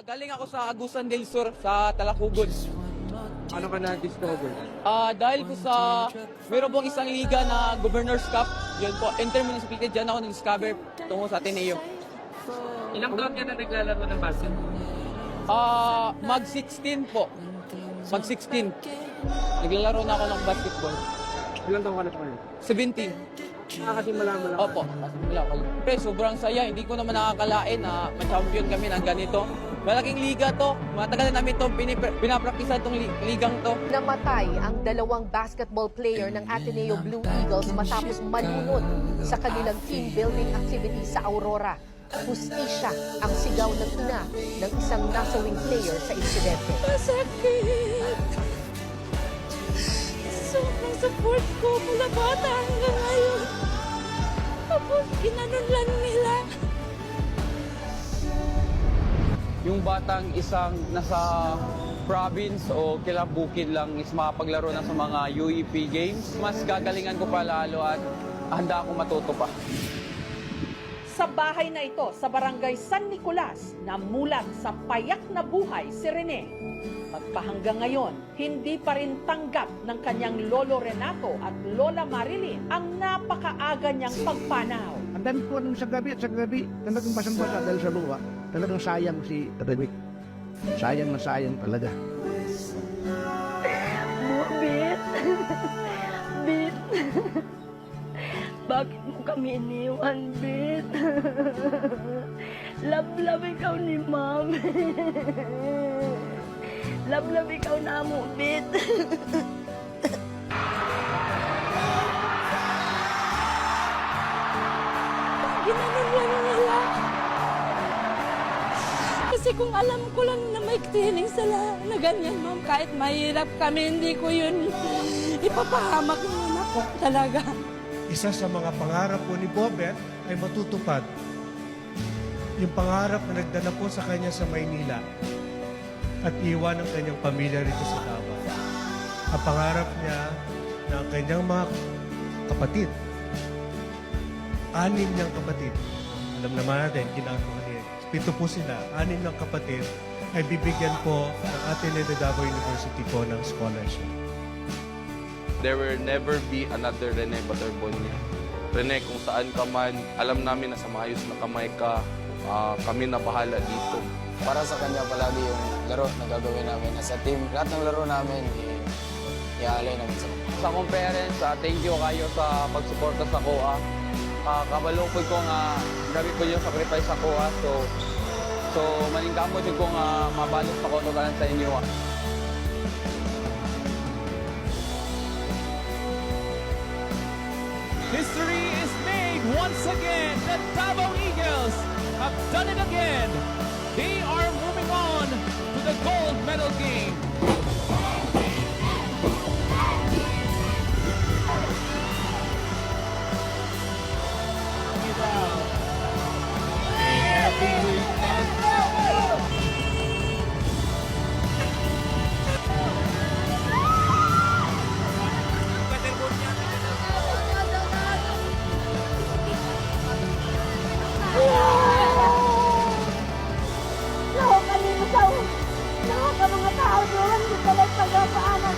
Galing ako sa Agusan del Sur sa Talakugon. Ano ka na-discover? Dahil po sa meron pong isang liga na Governor's Cup, yun po, intermunicipality, dyan ako na-discover tungo sa Ateneo. Ilang taon ka na naglalaro ng basketball? Mag-16 po. Mag-16. Naglalaro na ako ng basketball. Ilang taon ka na pa yun? 17. Nakakasimula mo lang. Opo, kasimula ko. Pre, sobrang saya. Hindi ko naman nakakalain na ma-champion kami ng ganito. Malaking liga to. Matagal na namin to pinapraktisan tong ligang to. Namatay ang dalawang basketball player ng Ateneo Blue Eagles matapos malunod sa kanilang team building activity sa Aurora. Hustisya ang sigaw ng ina ng isang nasawing player sa insidente. Masakit. Sobrang support ko mula bata hanggang ngayon. Tapos ginanon lang nila. Yung batang isang nasa province o kilabukin lang is makapaglaro na sa mga UEP games. Mas gagalingan ko pa lalo at handa ako matuto pa. Sa bahay na ito sa barangay San Nicolas, namulat sa payak na buhay si Rene. Magpahanggang ngayon, hindi pa rin tanggap ng kanyang lolo Renato at lola Marilyn ang napakaaga niyang pagpanaw. Ang dami ko nung sa gabi talagang basang-basa dahil sa luha. Talagang sayang si Rene. Sayang na sayang talaga. Bit. Bit. Bakit mo kami iniwan, Bit? Love ikaw ni Mom. Love ikaw na mo, Bit. Ginanon lang nila. Kasi kung alam ko lang na may feeling sila na ganyan, Ma'am, kahit mahirap kami, hindi ko yun ipapahamak ng anak ko talaga. Isa sa mga pangarap po ni Bobet ay matutupad. Yung pangarap na nagdala po sa kanya sa Maynila at iwan ang kanyang pamilya rito sa Davao. Ang pangarap niya na ang kanyang mga kapatid, 6 niyang kapatid, alam naman natin, ginagawa niya, 7 po sila, 6 ng kapatid ay bibigyan po ng Ateneo de Davao University po ng scholarship. There will never be another Rene Baterbonia. Rene, kung saan ka man, alam namin na sa maayos na kamay ka, kami na bahala dito. Para sa kanya palagi yung laro na gagawin namin. As a team, lahat ng laro namin, iaalay namin sa kanya. Sa conference, thank you kayo sa pagsuporta sa KOA. Kabalukod ko nga, grabe ko yung sacrifice sa KOA. So maningkamot yung kong mabalot sa konotalan sa inyo. History is made once again. The Davao Eagles have done it again. They are moving on to the gold medal game. Nakakalimutan. Nakaka mga tao doon. Hindi pala pagpapaanak.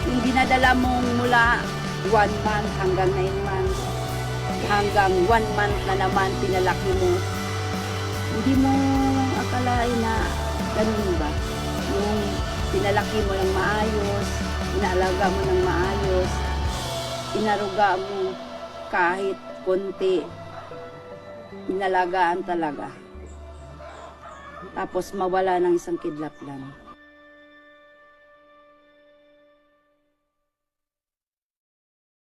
Yung dinadala mong mula 1 month hanggang 9 months, hanggang 1 month na naman pinalaki mo, hindi mo akalain na ganun ba? Yung pinalaki mo ng maayos, inaalaga mo ng maayos, inaruga mo kahit konti, inalagaan talaga. Tapos mawala ng isang kidlat lang.